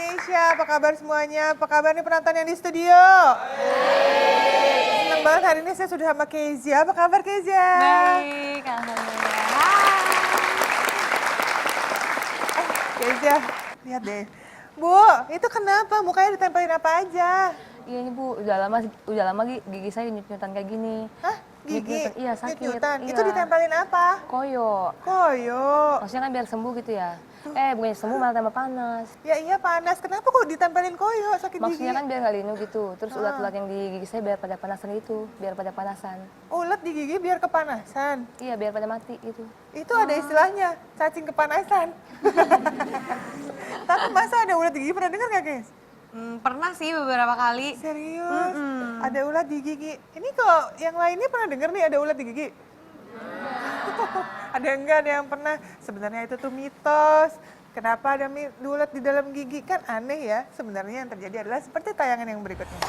Indonesia, apa kabar semuanya? Apa kabar nih penonton yang di studio? Senang banget hari ini saya sudah sama Kezia. Apa kabar Kezia? Baik, alhamdulillah. Kezia, lihat deh. Bu, itu kenapa? Mukanya ditempelin apa aja? Iya ini Bu, udah lama gigi saya nyut-nyutan kayak gini. Hah? Gigi? Nyut-nyutan, iya sakit. Nyut-nyutan. Iya. Itu ditempelin apa? Koyo. Koyo. Maksudnya kan biar sembuh gitu ya. Bukannya sembuh malah tambah panas. Ya iya panas. Kenapa kok ditempelin koyo sakit gigi? Maksudnya kan biar nggak linu gitu. Terus ulat-ulat yang di gigi saya biar pada panasan gitu. Biar pada panasan. Ulet di gigi biar kepanasan. Iya, biar pada mati gitu. Itu ada istilahnya, cacing kepanasan. Tapi masa ada ulat di gigi, pernah dengar nggak guys? Pernah sih beberapa kali. Serius? Ada ulat di gigi. Ini kok yang lainnya pernah dengar nih ada ulat di gigi? Ada enggak ada yang pernah? Sebenarnya itu tuh mitos. Kenapa ada ulat di dalam gigi? Kan aneh ya. Sebenarnya yang terjadi adalah seperti tayangan yang berikutnya.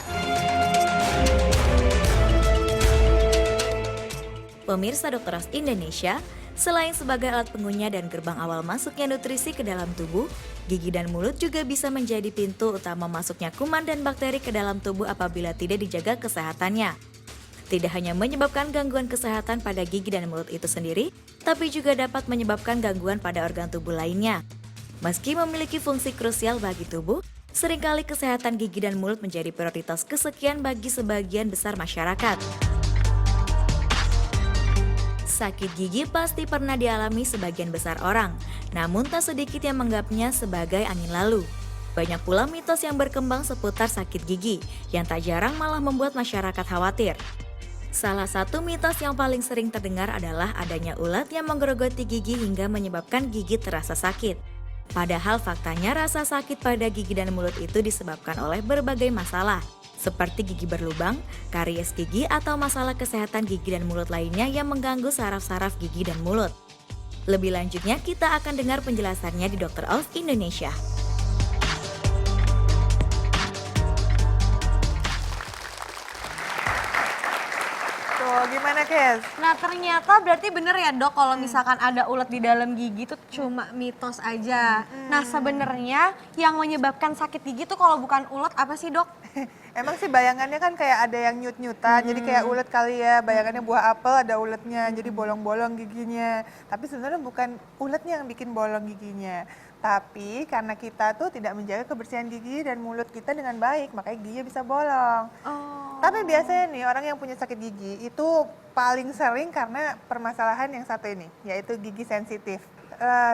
Pemirsa Dokter Ros Indonesia, selain sebagai alat pengunyah dan gerbang awal masuknya nutrisi ke dalam tubuh, gigi dan mulut juga bisa menjadi pintu utama masuknya kuman dan bakteri ke dalam tubuh apabila tidak dijaga kesehatannya. Tidak hanya menyebabkan gangguan kesehatan pada gigi dan mulut itu sendiri, tapi juga dapat menyebabkan gangguan pada organ tubuh lainnya. Meski memiliki fungsi krusial bagi tubuh, seringkali kesehatan gigi dan mulut menjadi prioritas kesekian bagi sebagian besar masyarakat. Sakit gigi pasti pernah dialami sebagian besar orang, namun tak sedikit yang menganggapnya sebagai angin lalu. Banyak pula mitos yang berkembang seputar sakit gigi, yang tak jarang malah membuat masyarakat khawatir. Salah satu mitos yang paling sering terdengar adalah adanya ulat yang menggerogoti gigi hingga menyebabkan gigi terasa sakit. Padahal faktanya rasa sakit pada gigi dan mulut itu disebabkan oleh berbagai masalah, seperti gigi berlubang, karies gigi, atau masalah kesehatan gigi dan mulut lainnya yang mengganggu saraf-saraf gigi dan mulut. Lebih lanjutnya, kita akan dengar penjelasannya di Dokter Ros Indonesia. Tuh, gimana Kes? Nah ternyata berarti bener ya dok kalau misalkan ada ulat di dalam gigi itu cuma mitos aja. Nah sebenarnya yang menyebabkan sakit gigi tuh kalau bukan ulat apa sih dok? Emang sih bayangannya kan kayak ada yang nyut-nyutan, jadi kayak ulet kali ya, bayangannya buah apel ada uletnya, jadi bolong-bolong giginya. Tapi sebenarnya bukan uletnya yang bikin bolong giginya. Tapi karena kita tuh tidak menjaga kebersihan gigi dan mulut kita dengan baik, makanya giginya bisa bolong. Tapi biasanya nih orang yang punya sakit gigi itu paling sering karena permasalahan yang satu ini, yaitu gigi sensitif.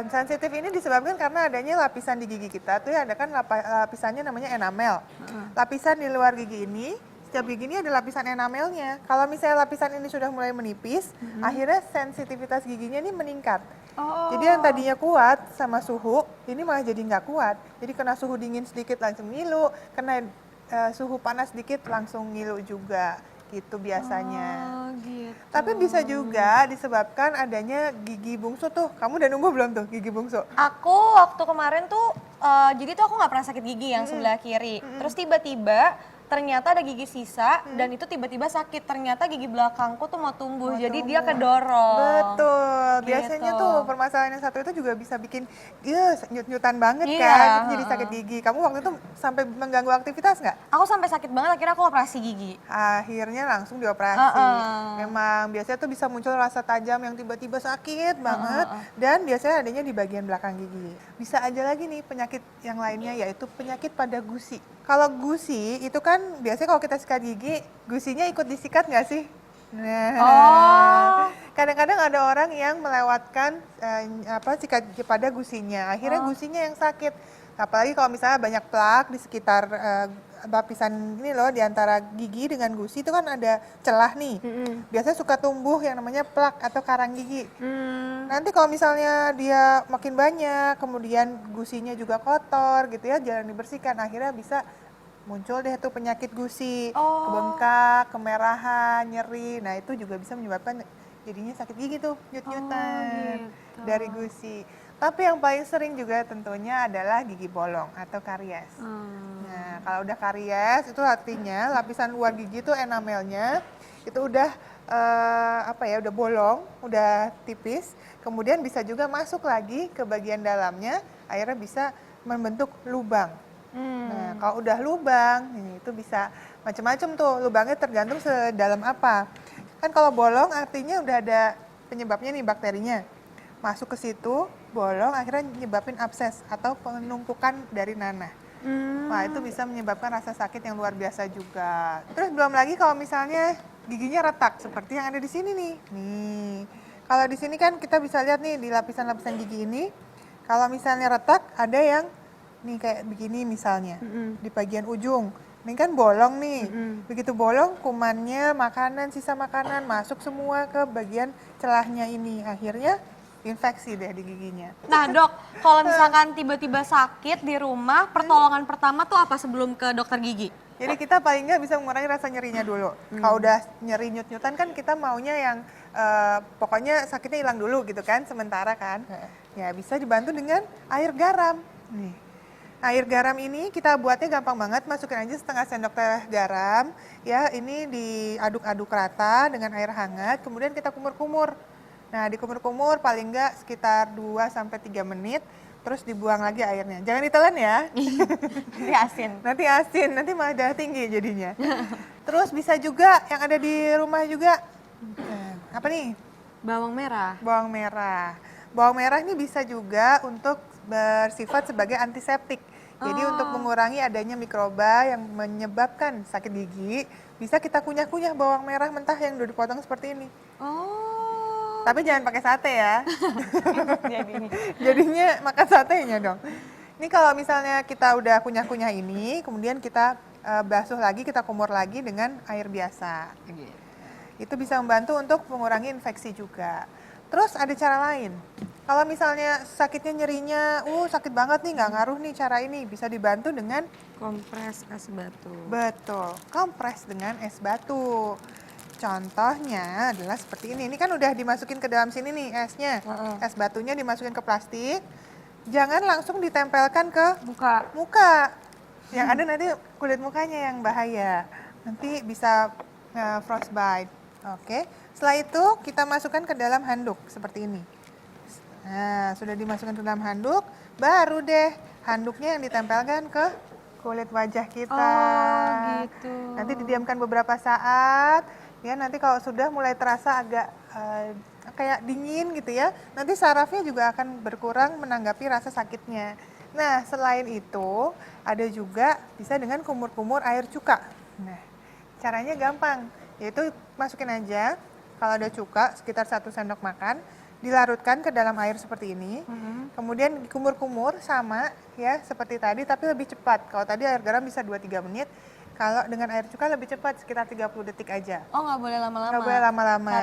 Sensitif ini disebabkan karena adanya lapisan di gigi kita tuh ya, ada kan lapisannya namanya enamel. Lapisan di luar gigi ini, setiap gigi ini ada lapisan enamelnya. Kalau misalnya lapisan ini sudah mulai menipis, akhirnya sensitivitas giginya ini meningkat. Jadi yang tadinya kuat sama suhu, ini malah jadi nggak kuat. Jadi kena suhu dingin sedikit langsung ngilu, kena suhu panas sedikit langsung ngilu juga. Gitu biasanya. Gitu. Tapi bisa juga disebabkan adanya gigi bungsu tuh. Kamu udah nunggu belum tuh gigi bungsu? Aku waktu kemarin tuh, jadi tuh aku nggak pernah sakit gigi yang sebelah kiri. Terus tiba-tiba ternyata ada gigi sisa dan itu tiba-tiba sakit. Ternyata gigi belakangku tuh mau tumbuh, jadi dia kedorong. Betul. Gitu. Biasanya tuh permasalahan yang satu itu juga bisa bikin nyut-nyutan banget Iya, kan. Itu jadi sakit gigi. Kamu waktu itu sampai mengganggu aktivitas nggak? Aku sampai sakit banget, akhirnya aku operasi gigi. Akhirnya langsung dioperasi. Memang biasanya tuh bisa muncul rasa tajam yang tiba-tiba sakit banget. Dan biasanya adanya di bagian belakang gigi. Bisa aja lagi nih penyakit yang lainnya, yaitu penyakit pada gusi. Kalau gusi itu kan biasanya kalau kita sikat gigi, gusinya ikut disikat nggak sih? Nah, kadang-kadang ada orang yang melewatkan sikat pada gusinya, akhirnya gusinya yang sakit. Apalagi kalau misalnya banyak plak di sekitar lapisan ini loh, di antara gigi dengan gusi itu kan ada celah nih. Biasanya suka tumbuh yang namanya plak atau karang gigi. Nanti kalau misalnya dia makin banyak, kemudian gusinya juga kotor gitu ya, jarang dibersihkan, akhirnya bisa muncul deh tuh penyakit gusi, kebengkak, kemerahan, nyeri. Nah itu juga bisa menyebabkan jadinya sakit gigi tuh, nyut-nyutan dari gusi. Tapi yang paling sering juga tentunya adalah gigi bolong atau karies. Nah kalau udah karies itu artinya lapisan luar gigi tuh enamelnya itu udah udah bolong, udah tipis. Kemudian bisa juga masuk lagi ke bagian dalamnya, akhirnya bisa membentuk lubang. Nah, kalau udah lubang, itu bisa macam-macam tuh. Lubangnya tergantung sedalam apa. Kan kalau bolong artinya udah ada penyebabnya nih, bakterinya. Masuk ke situ, bolong, akhirnya nyebabin abses atau penumpukan dari nanah. Wah, itu bisa menyebabkan rasa sakit yang luar biasa juga. Terus belum lagi kalau misalnya giginya retak, seperti yang ada di sini nih. Nih, kalau di sini kan kita bisa lihat nih di lapisan-lapisan gigi ini, kalau misalnya retak, ada yang nih kayak begini misalnya, di bagian ujung. Ini kan bolong nih, begitu bolong kumannya, makanan, sisa makanan masuk semua ke bagian celahnya ini. Akhirnya infeksi deh di giginya. Nah dok, kalau misalkan tiba-tiba sakit di rumah, pertolongan pertama tuh apa sebelum ke dokter gigi? Jadi kita paling nggak bisa mengurangi rasa nyerinya dulu. Kalau udah nyeri nyut-nyutan kan kita maunya yang pokoknya sakitnya hilang dulu gitu kan, sementara kan. Ya bisa dibantu dengan air garam. Nih, air garam ini kita buatnya gampang banget, masukin aja setengah sendok teh garam. Ya, ini diaduk-aduk rata dengan air hangat, kemudian kita kumur-kumur. Nah, dikumur-kumur paling nggak sekitar 2-3 menit, terus dibuang lagi airnya. Jangan ditelan ya. Nanti asin. Nanti asin, nanti malah darah tinggi jadinya. Terus bisa juga yang ada di rumah juga, apa nih? Bawang merah. Bawang merah. Bawang merah ini bisa juga untuk bersifat sebagai antiseptik. Jadi untuk mengurangi adanya mikroba yang menyebabkan sakit gigi, bisa kita kunyah-kunyah bawang merah mentah yang udah dipotong seperti ini. Oh. Tapi jangan pakai sate ya. Jadinya. Jadinya makan satenya dong. Ini kalau misalnya kita udah kunyah-kunyah ini, kemudian kita basuh lagi, kita kumur lagi dengan air biasa. Itu bisa membantu untuk mengurangi infeksi juga. Terus ada cara lain. Kalau misalnya sakitnya nyerinya, sakit banget nih, nggak ngaruh nih cara ini, bisa dibantu dengan Kompres es batu. betul, kompres dengan es batu. Contohnya adalah seperti ini. Ini kan udah dimasukin ke dalam sini nih esnya. Es batunya dimasukin ke plastik. Jangan langsung ditempelkan ke muka. Yang ada nanti kulit mukanya yang bahaya. Nanti bisa frostbite. Oke. Setelah itu kita masukkan ke dalam handuk seperti ini. Nah, sudah dimasukkan ke dalam handuk, baru deh handuknya yang ditempelkan ke kulit wajah kita. Oh, gitu. Nanti didiamkan beberapa saat. Ya, nanti kalau sudah mulai terasa agak kayak dingin gitu ya, nanti sarafnya juga akan berkurang menanggapi rasa sakitnya. Nah, selain itu ada juga bisa dengan kumur-kumur air cuka. Nah, caranya gampang, yaitu masukin aja kalau ada cuka sekitar 1 sendok makan, dilarutkan ke dalam air seperti ini, kemudian dikumur-kumur sama ya seperti tadi, tapi lebih cepat. Kalau tadi air garam bisa 2-3 menit, kalau dengan air cuka lebih cepat, sekitar 30 detik aja. Oh, nggak boleh lama-lama? Nggak boleh lama-lama.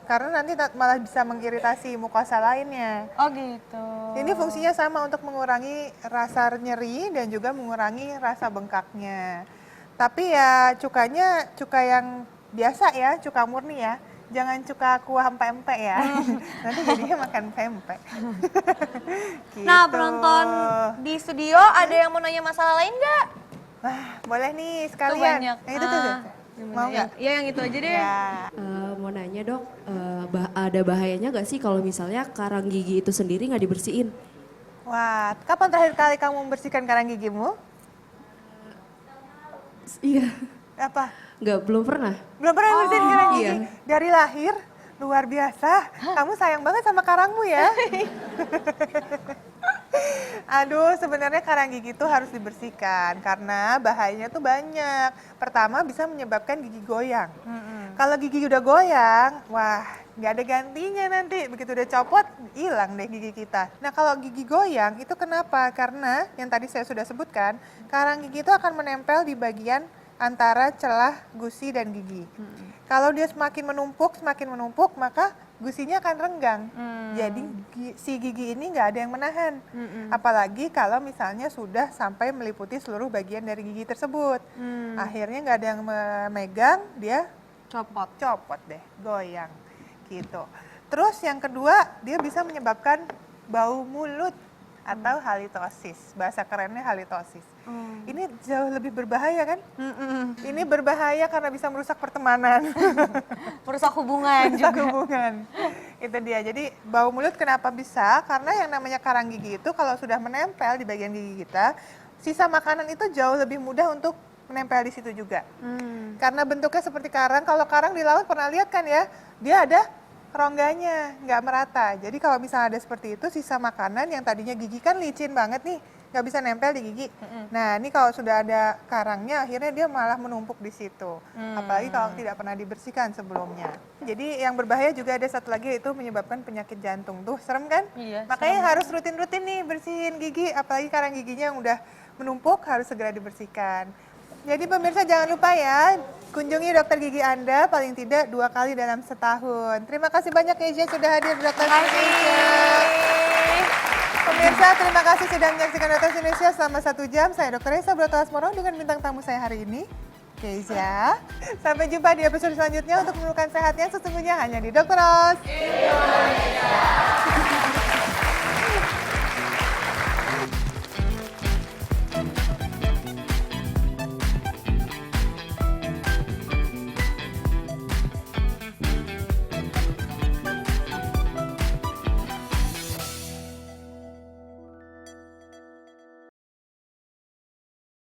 Karena nanti malah bisa mengiritasi mukosa lainnya. Oh gitu. Ini fungsinya sama untuk mengurangi rasa nyeri dan juga mengurangi rasa bengkaknya. Tapi ya cukanya cuka yang biasa ya, cuka murni ya. Jangan cuka kuah pempek ya. Nanti jadinya makan pempek. Gitu. Nah, penonton di studio ada yang mau nanya masalah lain nggak? Wah, boleh nih Tuh sekalian. banyak. Yang itu tuh. Mau nggak? Ya yang itu aja deh. Ya. Mau nanya dok, ada bahayanya nggak sih kalau misalnya karang gigi itu sendiri nggak dibersihin? Wah, kapan terakhir kali kamu membersihkan karang gigimu? Iya, Apa? belum pernah. Belum pernah bersihin karang gigi? iya. Dari lahir? Luar biasa. Kamu sayang banget sama karangmu ya. Aduh, sebenarnya karang gigi itu harus dibersihkan karena bahayanya tuh banyak. Pertama bisa menyebabkan gigi goyang. Kalau gigi udah goyang, wah nggak ada gantinya nanti. Begitu udah copot, hilang deh gigi kita. Nah kalau gigi goyang itu kenapa? Karena yang tadi saya sudah sebutkan, karang gigi itu akan menempel di bagian antara celah gusi dan gigi. Kalau dia semakin menumpuk, maka gusinya akan renggang. Jadi si gigi ini nggak ada yang menahan. Apalagi kalau misalnya sudah sampai meliputi seluruh bagian dari gigi tersebut. Akhirnya nggak ada yang memegang, dia copot deh, goyang gitu. Terus yang kedua, dia bisa menyebabkan bau mulut atau halitosis. Bahasa kerennya halitosis. Ini jauh lebih berbahaya kan? Ini berbahaya karena bisa merusak pertemanan. Merusak hubungan Merusak juga. hubungan. Itu dia. Jadi bau mulut kenapa bisa? Karena yang namanya karang gigi itu kalau sudah menempel di bagian gigi kita, sisa makanan itu jauh lebih mudah untuk menempel di situ juga. Karena bentuknya seperti karang, kalau karang di laut pernah lihat kan ya, dia ada rongganya, nggak merata. Jadi kalau misalnya ada seperti itu, sisa makanan yang tadinya gigi kan licin banget nih, nggak bisa nempel di gigi. Nah, ini kalau sudah ada karangnya, akhirnya dia malah menumpuk di situ. Apalagi kalau tidak pernah dibersihkan sebelumnya. Jadi yang berbahaya juga ada satu lagi, yaitu menyebabkan penyakit jantung. Tuh, serem kan? Iya, Makanya harus rutin-rutin nih bersihin gigi, apalagi karang giginya yang udah menumpuk harus segera dibersihkan. Jadi pemirsa jangan lupa ya, kunjungi dokter gigi Anda paling tidak 2 kali dalam setahun. Terima kasih banyak Keisha sudah hadir di Dokter Indonesia. Pemirsa, terima kasih sudah menyaksikan Dokter Indonesia selama 1 jam. Saya Dr. Esa Broto Asmoro dengan bintang tamu saya hari ini, Keisha. Sampai jumpa di episode selanjutnya untuk menemukan sehat yang sesungguhnya hanya di Dokter Os.